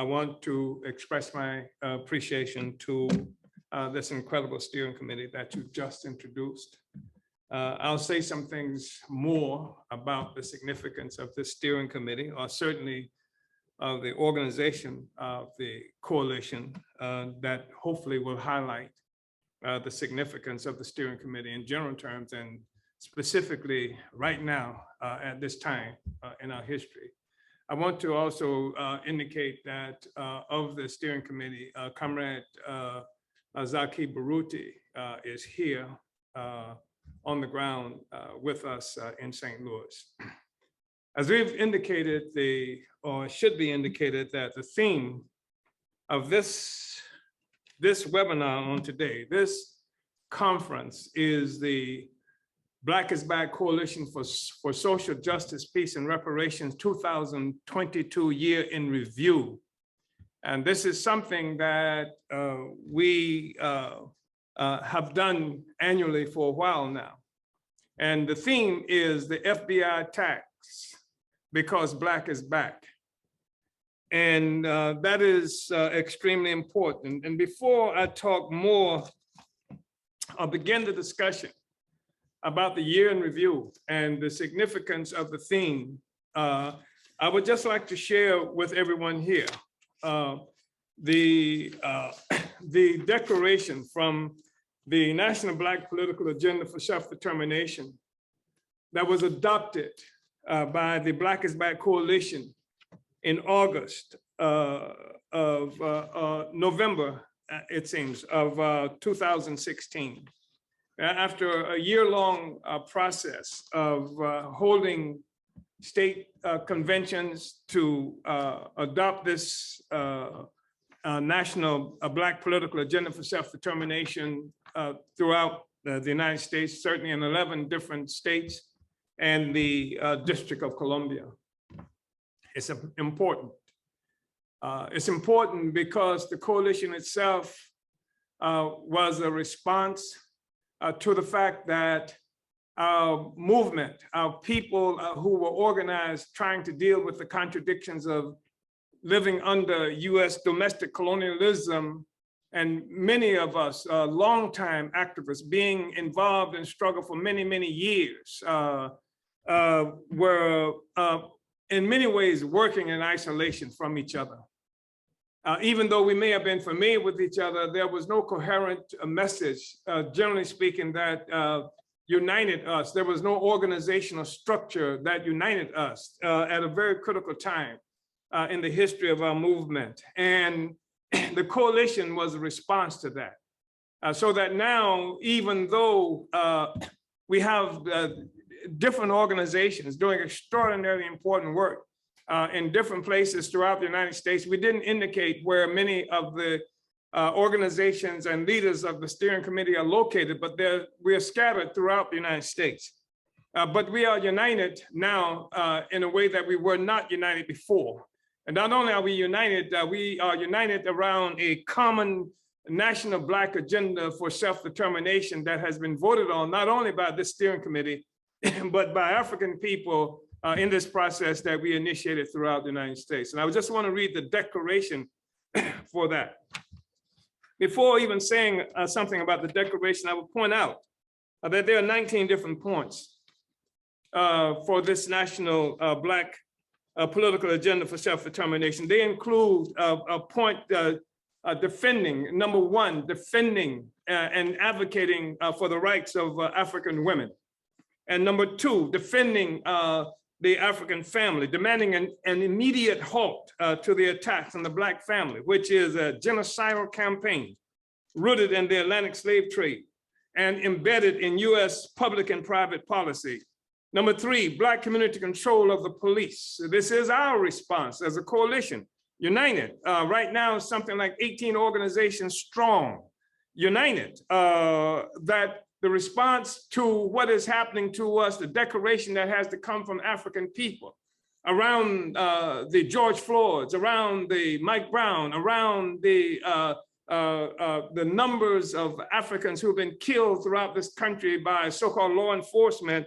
I want to express my appreciation to this incredible steering committee that you just introduced. I'll say some things more about the significance of this steering committee, or certainly of the organization of the coalition that hopefully will highlight the significance of the steering committee in general terms, and specifically right now at this time in our history. I want to also indicate that of the steering committee, Comrade Zaki Baruti is here on the ground with us in St. Louis. As we've indicated, or should be indicated, that the theme of this webinar on today, this conference, is the Black is Back Coalition for Social Justice, Peace, and Reparations 2022 Year in Review. And this is something that we have done annually for a while now. And the theme is the FBI attacks because Black is back. And that is extremely important. And before I talk more, I'll begin the discussion about the year in review and the significance of the theme. I would just like to share with everyone here the declaration from the National Black Political Agenda for Self-Determination that was adopted by the Black is Back Coalition in August of November, it seems, of 2016. After a year-long process of holding state conventions to adopt this national Black political agenda for self-determination throughout the United States, certainly in 11 different states and the District of Columbia. It's important. It's important because the coalition itself was a response to the fact that our movement, our people who were organized trying to deal with the contradictions of living under US domestic colonialism, and many of us, longtime activists being involved in struggle for many, many years, were in many ways working in isolation from each other. Even though we may have been familiar with each other, there was no coherent message, generally speaking, that united us. There was no organizational structure that united us at a very critical time in the history of our movement. And the coalition was a response to that. So that now, even though we have different organizations doing extraordinarily important work in different places throughout the United States, we didn't indicate where many of the organizations and leaders of the steering committee are located, but we are scattered throughout the United States. But we are united now in a way that we were not united before. And not only are we united around a common national Black agenda for self-determination that has been voted on not only by the steering committee, but by African people in this process that we initiated throughout the United States. And I just want to read the declaration for that. Before even saying something about the declaration, I will point out that there are 19 different points for this national Black political agenda for self-determination. They include a point defending, number one, defending and advocating for the rights of African women. And number two, defending the African family, demanding an immediate halt to the attacks on the Black family, which is a genocidal campaign rooted in the Atlantic slave trade and embedded in US public and private policy. Number three, Black community control of the police. This is our response as a coalition, united. Right now, something like 18 organizations strong, united, that the response to what is happening to us, the declaration that has to come from African people around the George Floyds, around the Mike Brown, around the numbers of Africans who have been killed throughout this country by so-called law enforcement,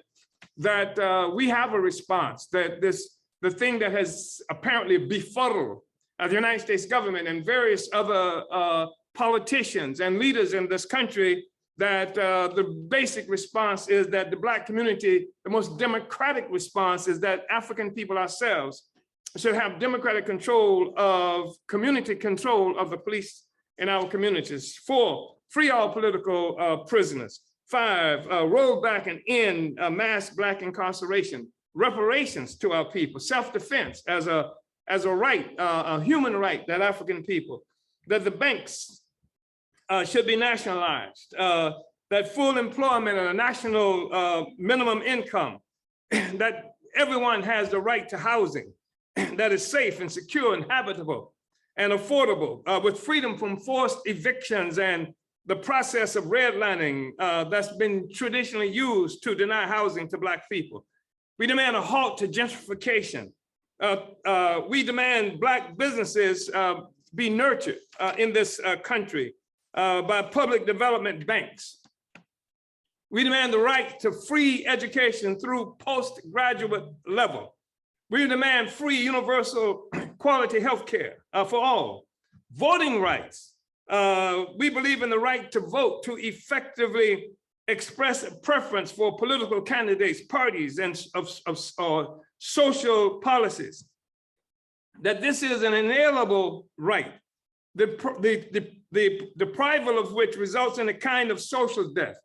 that we have a response, that the thing that has apparently befuddled the United States government and various other politicians and leaders in this country that the basic response is that the Black community, the most democratic response is that African people ourselves should have democratic control of community control of the police in our communities. 4, free all political prisoners. 5, roll back and end mass Black incarceration. Reparations to our people. Self-defense as a right, a human right that African people. That the banks should be nationalized. That full employment and a national minimum income. That everyone has the right to housing that is safe and secure and habitable and affordable, with freedom from forced evictions and the process of redlining that's been traditionally used to deny housing to Black people. We demand a halt to gentrification. We demand Black businesses be nurtured in this country by public development banks. We demand the right to free education through postgraduate level. We demand free universal quality healthcare for all. Voting rights. We believe in the right to vote to effectively express a preference for political candidates, parties, and of social policies. That this is an inalienable right, the deprival of which results in a kind of social death.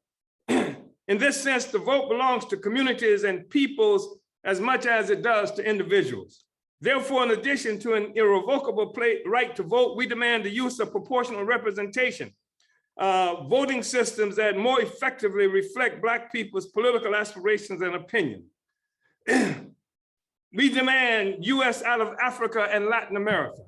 In this sense, the vote belongs to communities and peoples as much as it does to individuals. Therefore, in addition to an irrevocable right to vote, we demand the use of proportional representation, voting systems that more effectively reflect Black people's political aspirations and opinion. We demand US out of Africa and Latin America,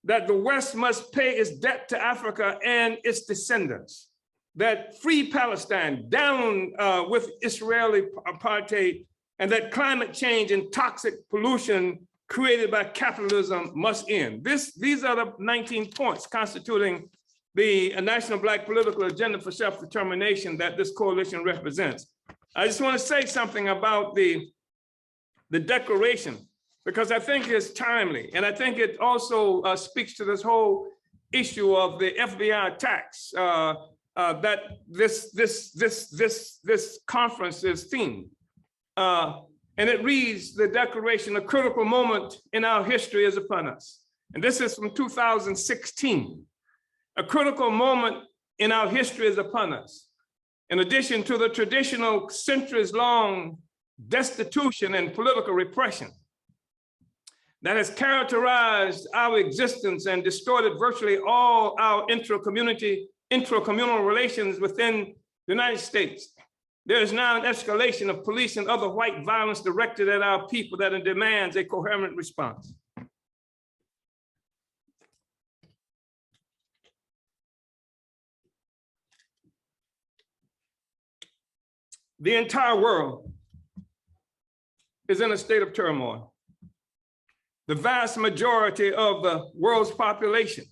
that the West must pay its debt to Africa and its descendants, that free Palestine, down with Israeli apartheid, and that climate change and toxic pollution created by capitalism must end. These are the 19 points constituting the National Black Political Agenda for Self-Determination that this coalition represents. I just want to say something about the declaration, because I think it's timely, and I think it also speaks to this whole issue of the FBI attacks that this conference is themed. And it reads, the declaration, a critical moment in our history is upon us. And this is from 2016. A critical moment in our history is upon us. In addition to the traditional centuries-long destitution and political repression that has characterized our existence and distorted virtually all our intracommunal relations within the United States, there is now an escalation of police and other white violence directed at our people that demands a coherent response. The entire world is in a state of turmoil. The vast majority of the world's population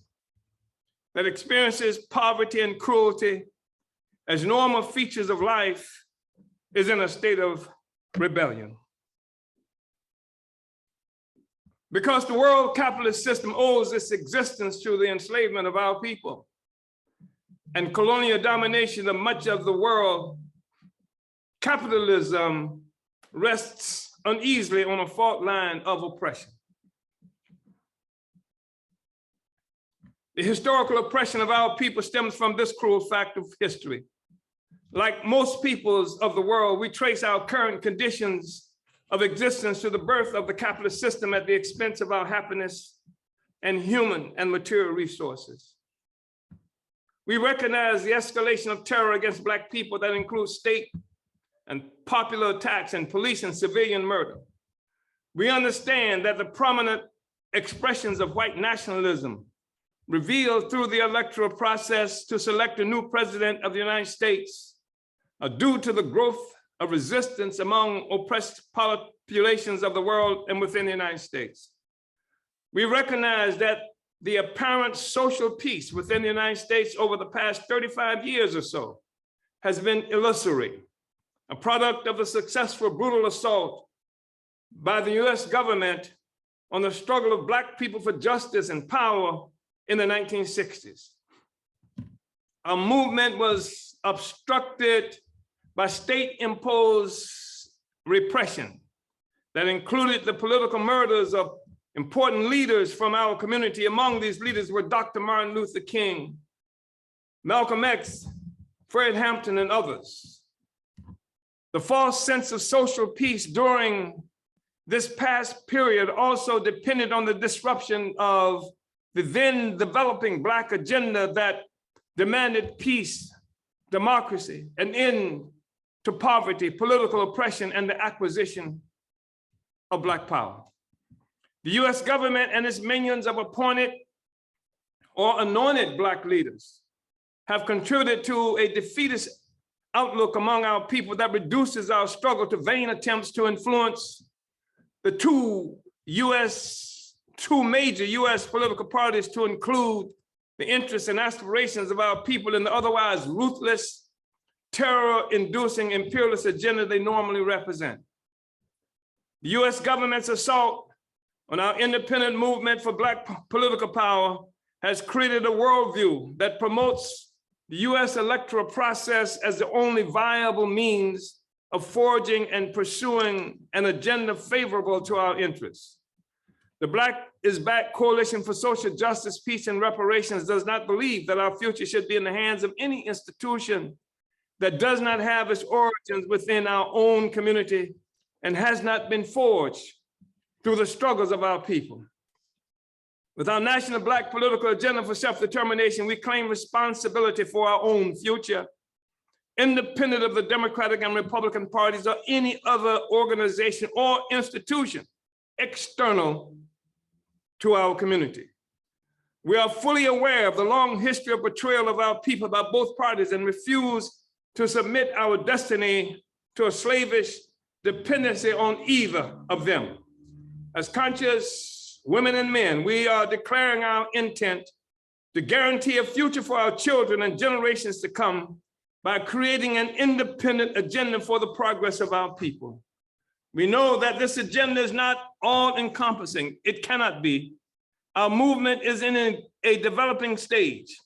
that experiences poverty and cruelty as normal features of life is in a state of rebellion. Because the world capitalist system owes its existence to the enslavement of our people and colonial domination of much of the world, capitalism rests uneasily on a fault line of oppression. The historical oppression of our people stems from this cruel fact of history. Like most peoples of the world, we trace our current conditions of existence to the birth of the capitalist system at the expense of our happiness and human and material resources. We recognize the escalation of terror against Black people that includes state and popular attacks and police and civilian murder. We understand that the prominent expressions of white nationalism revealed through the electoral process to select a new president of the United States due to the growth of resistance among oppressed populations of the world and within the United States. We recognize that the apparent social peace within the United States over the past 35 years or so has been illusory, a product of the successful brutal assault by the US government on the struggle of Black people for justice and power in the 1960s. Our movement was obstructed by state-imposed repression that included the political murders of important leaders from our community. Among these leaders were Dr. Martin Luther King, Malcolm X, Fred Hampton, and others. The false sense of social peace during this past period also depended on the disruption of the then developing Black agenda that demanded peace, democracy, an end to poverty, political oppression, and the acquisition of Black power. The US government and its minions of appointed or anointed Black leaders have contributed to a defeatist outlook among our people that reduces our struggle to vain attempts to influence the two major US political parties to include the interests and aspirations of our people in the otherwise ruthless, terror-inducing imperialist agenda they normally represent. The US government's assault on our independent movement for Black political power has created a worldview that promotes the US electoral process as the only viable means of forging and pursuing an agenda favorable to our interests. The Black is Back Coalition for Social Justice, Peace, and Reparations does not believe that our future should be in the hands of any institution that does not have its origins within our own community and has not been forged through the struggles of our people. With our national Black political agenda for self-determination, we claim responsibility for our own future, independent of the Democratic and Republican parties or any other organization or institution external to our community. We are fully aware of the long history of betrayal of our people by both parties and refuse to submit our destiny to a slavish dependency on either of them. As conscious women and men, we are declaring our intent to guarantee a future for our children and generations to come by creating an independent agenda for the progress of our people. We know that this agenda is not all-encompassing. It cannot be. Our movement is in a developing stage,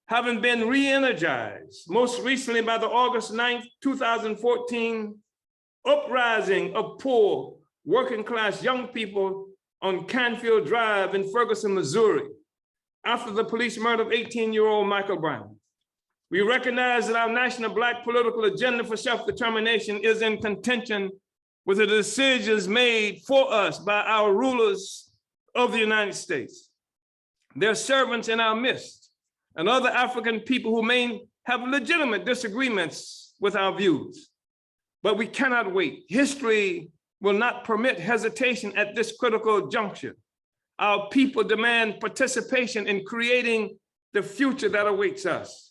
having been re-energized, most recently by the August 9th, 2014 uprising of poor, working-class young people on Canfield Drive in Ferguson, Missouri, after the police murder of 18-year-old Michael Brown. We recognize that our national Black political agenda for self-determination is in contention with the decisions made for us by our rulers of the United States, their servants in our midst, and other African people who may have legitimate disagreements with our views. But we cannot wait. History will not permit hesitation at this critical juncture. Our people demand participation in creating the future that awaits us.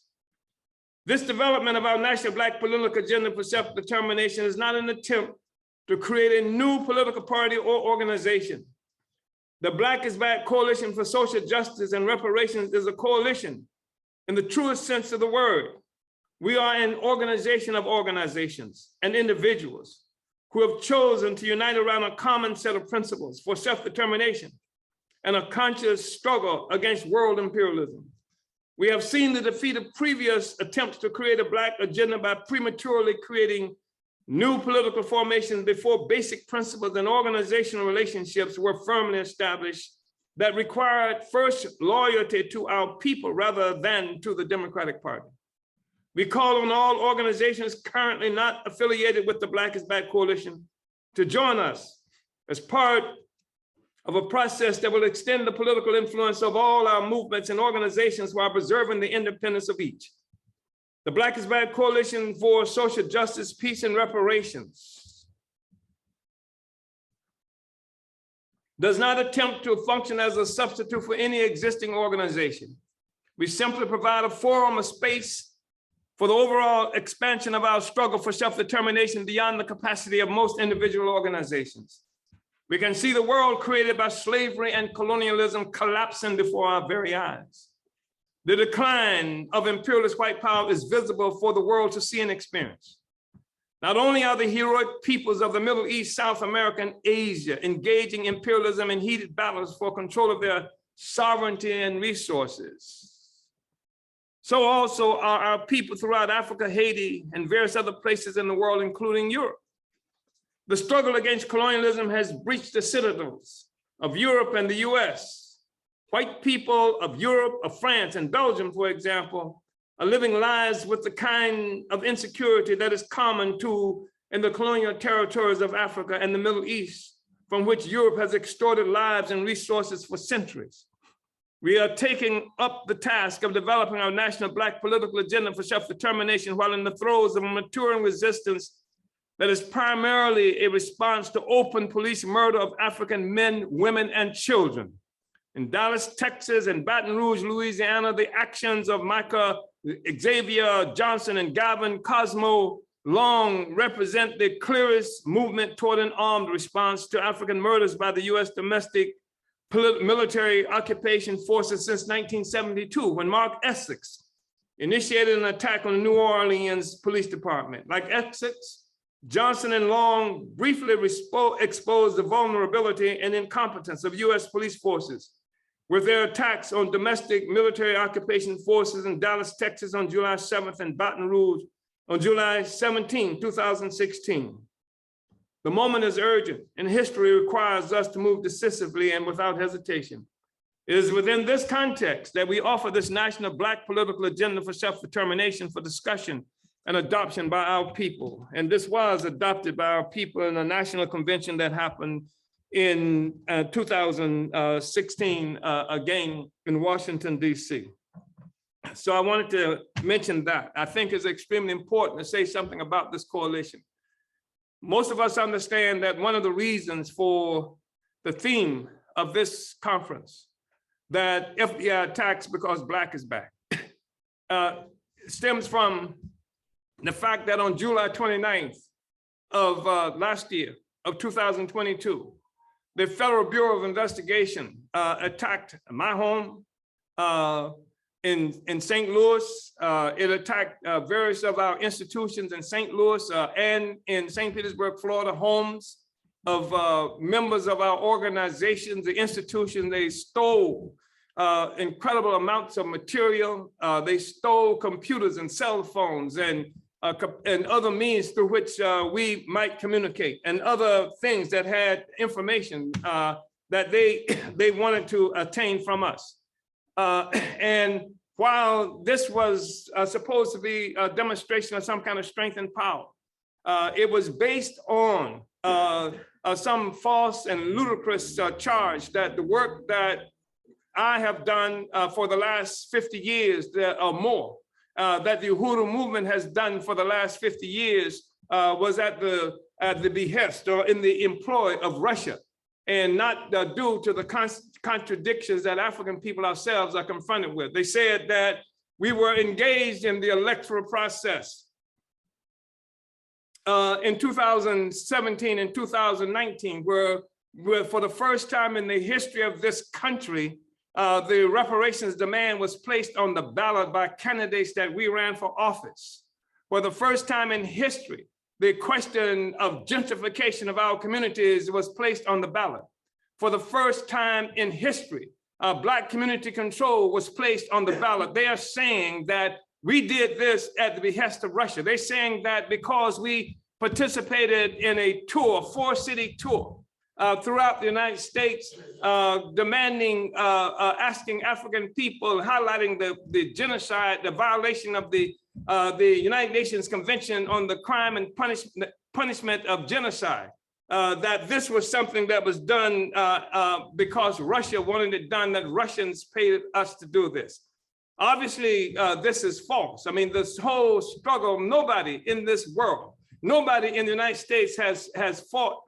This development of our national Black political agenda for self-determination is not an attempt to create a new political party or organization. The Black is Back Coalition for Social Justice and Reparations is a coalition in the truest sense of the word. We are an organization of organizations and individuals who have chosen to unite around a common set of principles for self-determination and a conscious struggle against world imperialism. We have seen the defeat of previous attempts to create a Black agenda by prematurely creating new political formations before basic principles and organizational relationships were firmly established that required first loyalty to our people rather than to the Democratic Party. We call on all organizations currently not affiliated with the Black is Back Coalition to join us as part of a process that will extend the political influence of all our movements and organizations while preserving the independence of each. The Black is Back Coalition for Social Justice, Peace, and Reparations does not attempt to function as a substitute for any existing organization. We simply provide a forum, a space for the overall expansion of our struggle for self-determination beyond the capacity of most individual organizations. We can see the world created by slavery and colonialism collapsing before our very eyes. The decline of imperialist white power is visible for the world to see and experience. Not only are the heroic peoples of the Middle East, South America, and Asia engaging imperialism in heated battles for control of their sovereignty and resources, so also are our people throughout Africa, Haiti, and various other places in the world, including Europe. The struggle against colonialism has breached the citadels of Europe and the US. White people of Europe, of France, and Belgium, for example, are living lives with the kind of insecurity that is common to in the colonial territories of Africa and the Middle East, from which Europe has extorted lives and resources for centuries. We are taking up the task of developing our national Black political agenda for self-determination while in the throes of a maturing resistance that is primarily a response to open police murder of African men, women, and children. In Dallas, Texas, and Baton Rouge, Louisiana, the actions of Micah, Xavier Johnson, and Gavin Cosmo Long represent the clearest movement toward an armed response to African murders by the US domestic military occupation forces since 1972, when Mark Essex initiated an attack on the New Orleans Police Department. Like Essex, Johnson and Long briefly exposed the vulnerability and incompetence of US police forces with their attacks on domestic military occupation forces in Dallas, Texas on July 7th and Baton Rouge on July 17, 2016. The moment is urgent, and history requires us to move decisively and without hesitation. It is within this context that we offer this national Black political agenda for self-determination for discussion and adoption by our people. And this was adopted by our people in a national convention that happened in 2016, again in Washington, DC. So I wanted to mention that. I think it's extremely important to say something about this coalition. Most of us understand that one of the reasons for the theme of this conference, that FBI attacks because Black is back, stems from the fact that on July 29th of last year, of 2022, the Federal Bureau of Investigation attacked my home in St. Louis. It attacked various of our institutions in St. Louis and in St. Petersburg, Florida, homes of members of our organizations, the institution. They stole incredible amounts of material. They stole computers and cell phones and other means through which we might communicate, and other things that had information that they wanted to attain from us. And while this was supposed to be a demonstration of some kind of strength and power, it was based on some false and ludicrous charge that the work that I have done for the last 50 years or more, that the Uhuru movement has done for the last 50 years was at the behest or in the employ of Russia, and not due to the contradictions that African people ourselves are confronted with. They said that we were engaged in the electoral process. In 2017 and 2019, where for the first time in the history of this country, the reparations demand was placed on the ballot by candidates that we ran for office. For the first time in history, the question of gentrification of our communities was placed on the ballot. For the first time in history, Black community control was placed on the ballot. They are saying that we did this at the behest of Russia. They're saying that because we participated in a tour, 4-city tour, throughout the United States, demanding, asking African people, highlighting the genocide, the violation of the United Nations Convention on the Crime and Punishment of Genocide, that this was something that was done because Russia wanted it done, that Russians paid us to do this. Obviously, this is false. I mean, this whole struggle, nobody in this world, nobody in the United States has fought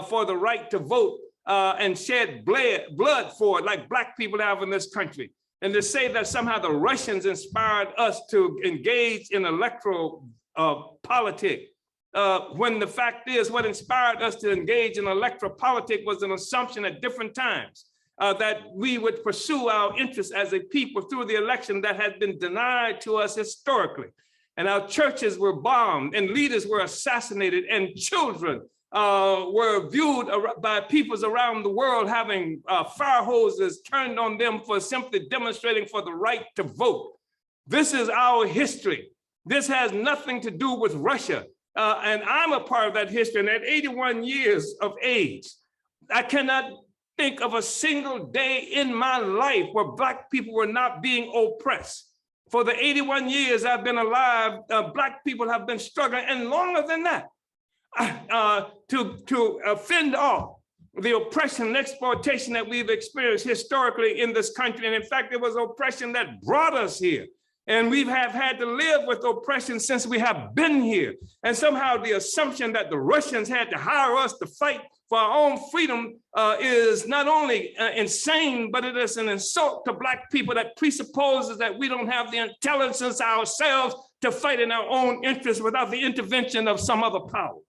for the right to vote and shed blood for it like Black people have in this country. And to say that somehow the Russians inspired us to engage in electoral politics, when the fact is what inspired us to engage in electoral politics was an assumption at different times that we would pursue our interests as a people through the election that had been denied to us historically. and our churches were bombed, and leaders were assassinated, and children were viewed by peoples around the world having fire hoses turned on them for simply demonstrating for the right to vote. This is our history. This has nothing to do with Russia. And I'm a part of that history. And at 81 years of age, I cannot think of a single day in my life where Black people were not being oppressed. For the 81 years I've been alive, Black people have been struggling, and longer than that, to fend off the oppression and exploitation that we've experienced historically in this country. And in fact, it was oppression that brought us here. And we have had to live with oppression since we have been here. And somehow the assumption that the Russians had to hire us to fight for our own freedom is not only insane, but it is an insult to Black people that presupposes that we don't have the intelligence ourselves to fight in our own interests without the intervention of some other power.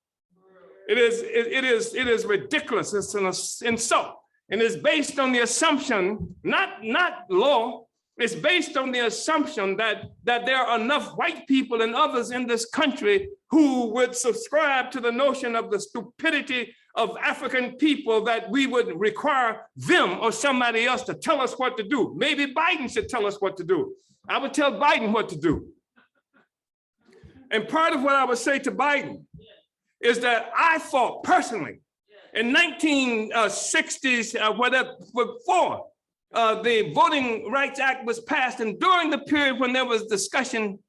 It is ridiculous. It's an insult. And it's based on the assumption, not law. It's based on the assumption that there are enough white people and others in this country who would subscribe to the notion of the stupidity of African people that we would require them or somebody else to tell us what to do. Maybe Biden should tell us what to do. I would tell Biden what to do. And part of what I would say to Biden is that I fought personally in 1960s, before the Voting Rights Act was passed, and during the period when there was discussion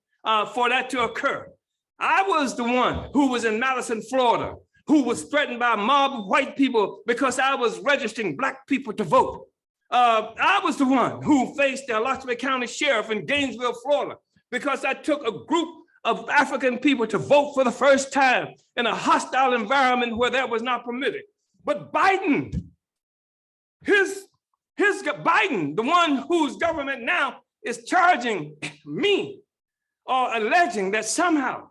for that to occur, I was the one who was in Madison, Florida, who was threatened by a mob of white people because I was registering Black people to vote. I was the one who faced the Alachua County Sheriff in Gainesville, Florida, because I took a group of African people to vote for the first time in a hostile environment where that was not permitted. But Biden, Biden, the one whose government now is charging me or alleging that somehow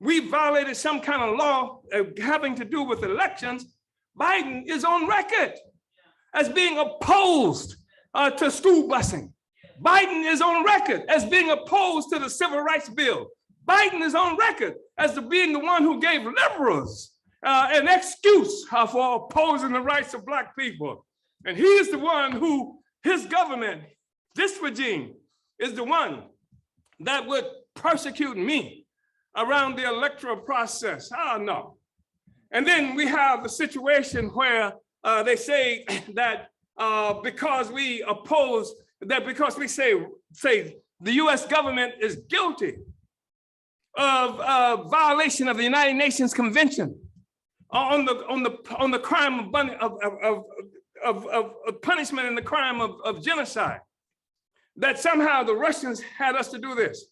we violated some kind of law having to do with elections, Biden is on record as being opposed to school busing. Biden is on record as being opposed to the Civil Rights Bill. Biden is on record as being the one who gave liberals an excuse for opposing the rights of Black people. And he is the one who, his government, this regime, is the one that would persecute me around the electoral process. Oh, no. And then we have the situation where they say that because we oppose, that because we say the US government is guilty of violation of the United Nations Convention on the crime of punishment and the crime of genocide, that somehow the Russians had us to do this.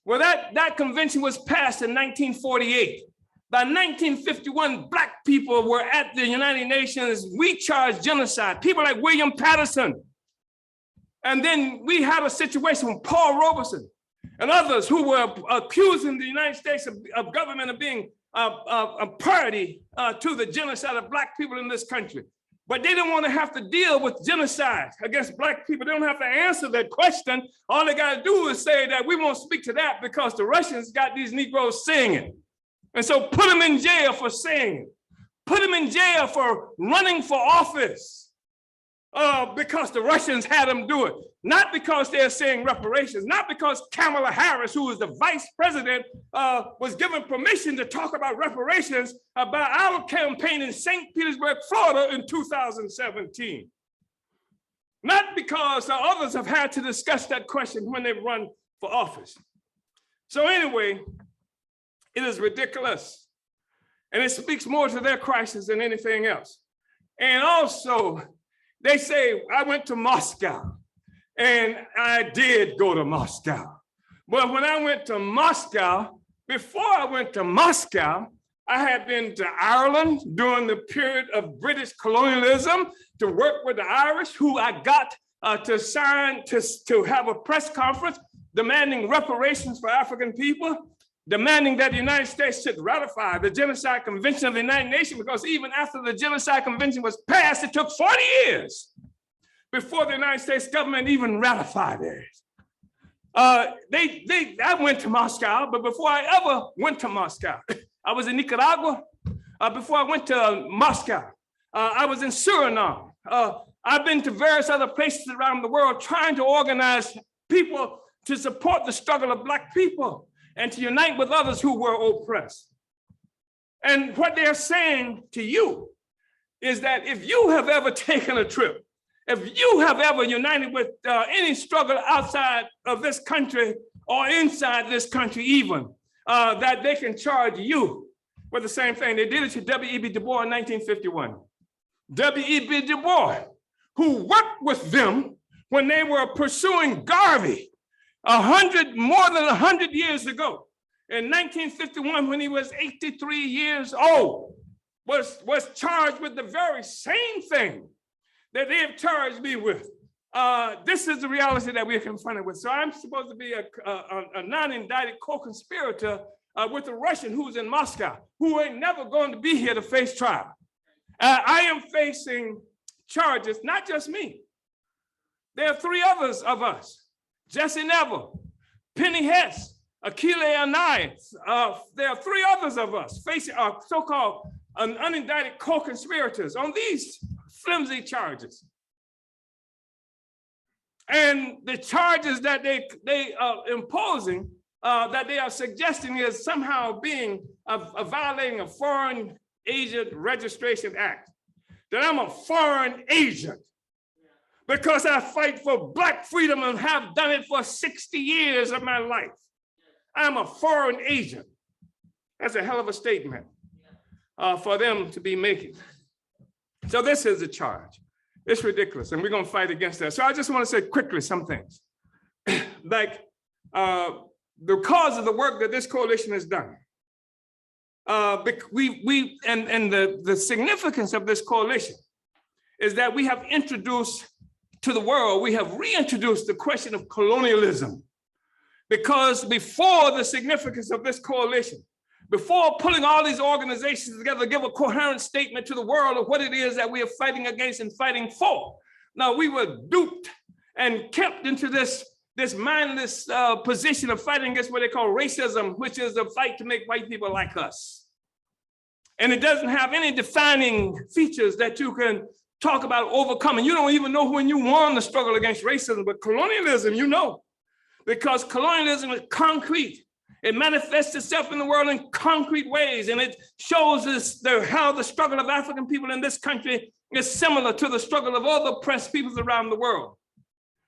Well, that convention was passed in 1948. By 1951, Black people were at the United Nations. We charged genocide, people like William Patterson. And then we had a situation with Paul Robeson and others who were accusing the United States of government of being a party to the genocide of Black people in this country. But they didn't want to have to deal with genocide against Black people. They don't have to answer that question. All they got to do is say that we won't speak to that because the Russians got these Negroes saying it. And so put them in jail for saying it. Put them in jail for running for office because the Russians had them do it. Not because they're saying reparations, not because Kamala Harris, who is the vice president, was given permission to talk about reparations about our campaign in St. Petersburg, Florida in 2017. Not because others have had to discuss that question when they've run for office. So anyway, it is ridiculous. And it speaks more to their crisis than anything else. And also, they say, I went to Moscow. And I did go to Moscow. But when I went to Moscow, before I went to Moscow, I had been to Ireland during the period of British colonialism to work with the Irish, who I got to sign to have a press conference demanding reparations for African people, demanding that the United States should ratify the Genocide Convention of the United Nations, because even after the Genocide Convention was passed, it took 40 years before the United States government even ratified it. I went to Moscow, but before I ever went to Moscow, I was in Nicaragua. Before I went to Moscow, I was in Suriname. I've been to various other places around the world trying to organize people to support the struggle of Black people and to unite with others who were oppressed. And what they're saying to you is that if you have ever taken a trip, if you have ever united with any struggle outside of this country or inside this country even, that they can charge you with the same thing. They did it to W.E.B. Du Bois in 1951. W.E.B. Du Bois, who worked with them when they were pursuing Garvey more than 100 years ago. In 1951, when he was 83 years old, was charged with the very same thing that they have charged me with. This is the reality that we're confronted with. So I'm supposed to be a non-indicted co-conspirator with a Russian who's in Moscow, who ain't never going to be here to face trial. I am facing charges, not just me. There are three others of us: Jesse Neville, Penny Hess, Akile Anais. There are three others of us facing so-called unindicted co-conspirators on these flimsy charges. And the charges that they are imposing, that they are suggesting is somehow being violating a Foreign Agent Registration Act. That I'm a foreign agent because I fight for Black freedom and have done it for 60 years of my life. I'm a foreign agent. That's a hell of a statement for them to be making. So this is a charge. It's ridiculous, and we're going to fight against that. So I just want to say quickly some things. Like because of the work that this coalition has done, the significance of this coalition is that we have introduced to the world, we have reintroduced the question of colonialism. Because before the significance of this coalition, before pulling all these organizations together to give a coherent statement to the world of what it is that we are fighting against and fighting for, now we were duped and kept into this mindless position of fighting against what they call racism, which is a fight to make white people like us. And it doesn't have any defining features that you can talk about overcoming. You don't even know when you won the struggle against racism, but colonialism, you know, because colonialism is concrete. It manifests itself in the world in concrete ways, and it shows us how the struggle of African people in this country is similar to the struggle of other oppressed peoples around the world.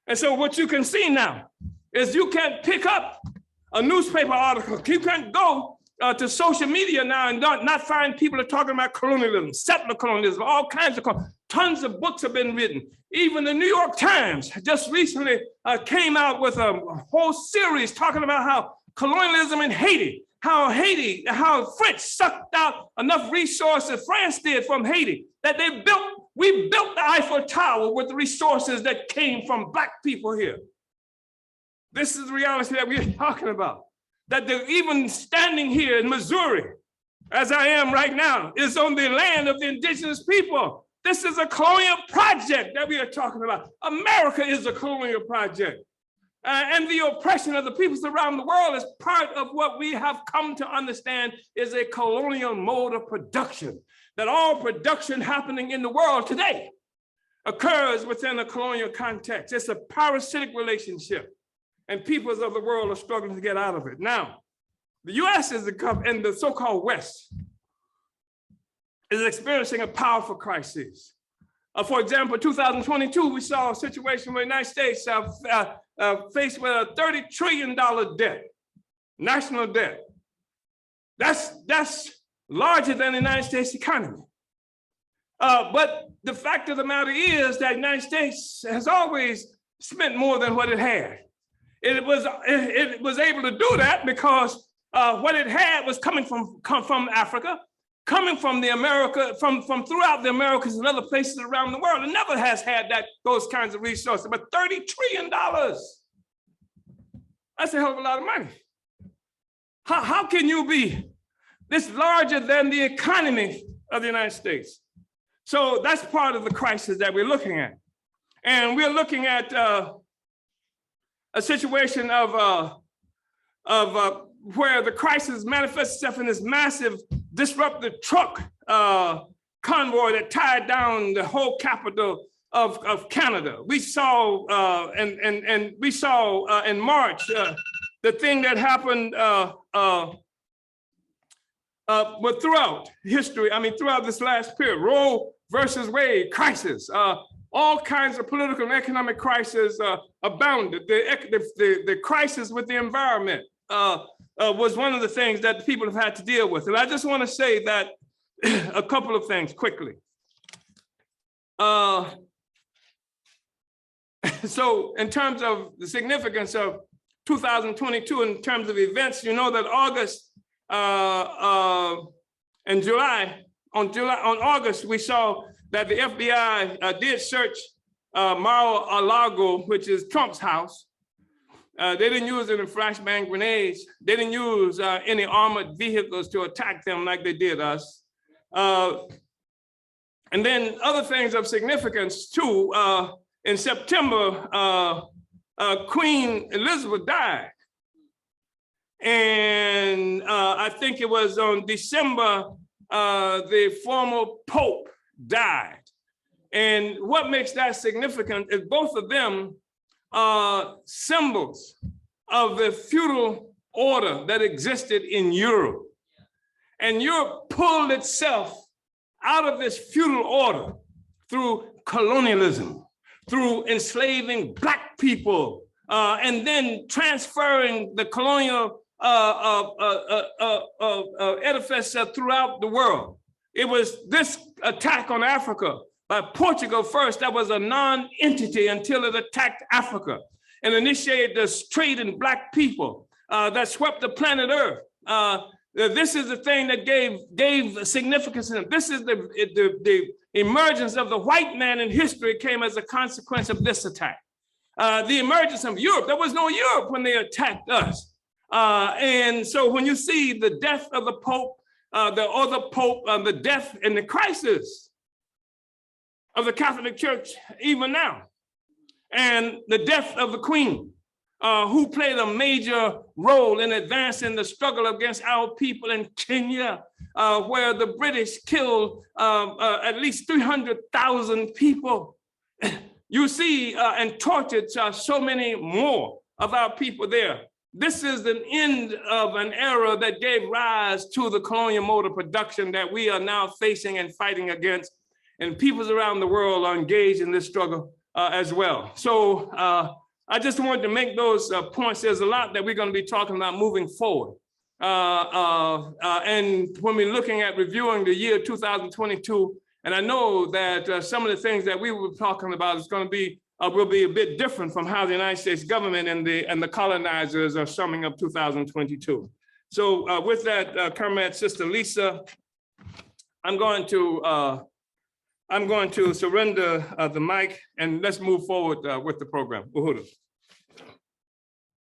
And so what you can see now is you can't pick up a newspaper article. You can't go to social media now and not find people are talking about colonialism, settler colonialism, all kinds of tons of books have been written. Even the New York Times just recently came out with a whole series talking about how colonialism in Haiti, how French sucked out enough resources, France did from Haiti, that we built the Eiffel Tower with the resources that came from Black people here. This is the reality that we're talking about. That they're even standing here in Missouri, as I am right now, is on the land of the indigenous people. This is a colonial project that we are talking about. America is a colonial project. And the oppression of the peoples around the world is part of what we have come to understand is a colonial mode of production. That all production happening in the world today occurs within a colonial context. It's a parasitic relationship, and peoples of the world are struggling to get out of it. Now, the US and the so-called West is experiencing a powerful crisis. For example, 2022, we saw a situation where the United States faced with a $30 trillion debt, national debt. That's larger than the United States economy. But the fact of the matter is that the United States has always spent more than what it had. It was able to do that because what it had was coming from Africa, coming from from throughout the Americas and other places around the world. It never has had those kinds of resources, but $30 trillion, that's a hell of a lot of money. How can you be this larger than the economy of the United States? So that's part of the crisis that we're looking at. And we're looking at a situation of where the crisis manifests itself in this massive disruptive truck convoy that tied down the whole capital of Canada. We saw and we saw in March the thing that happened but throughout history, I mean, throughout this last period, Roe versus Wade crisis, all kinds of political and economic crises abounded. The crisis with the environment was one of the things that people have had to deal with. And I just want to say that a couple of things quickly. So in terms of the significance of 2022, in terms of events, you know that August and July, on August, we saw that the FBI did search Mar-a-Lago, which is Trump's house. They didn't use any flashbang grenades. They didn't use any armored vehicles to attack them like they did us. And then other things of significance too, in September, Queen Elizabeth died. And I think it was on December, the former Pope died. And what makes that significant is both of them are symbols of the feudal order that existed in Europe. And Europe pulled itself out of this feudal order through colonialism, through enslaving Black people, and then transferring the colonial edifice throughout the world. It was this attack on Africa by Portugal first that was a non-entity until it attacked Africa and initiated this trade in Black people that swept the planet Earth. This is the thing that gave significance. This is the emergence of the white man in history came as a consequence of this attack. The emergence of Europe, there was no Europe when they attacked us. And so when you see the death of the Pope, the other Pope, the death and the crisis of the Catholic Church even now, and the death of the Queen, who played a major role in advancing the struggle against our people in Kenya, where the British killed at least 300,000 people. You see, and tortured so many more of our people there. This is the end of an era that gave rise to the colonial mode of production that we are now facing and fighting against. And peoples around the world are engaged in this struggle as well. So I just wanted to make those points. There's a lot that we're going to be talking about moving forward. And when we're looking at reviewing the year 2022, and I know that some of the things that we were talking about is going to be will be a bit different from how the United States government and the colonizers are summing up 2022. So with that, Kermit, Sister Lisa, I'm going to surrender the mic and let's move forward with the program. Uhuru.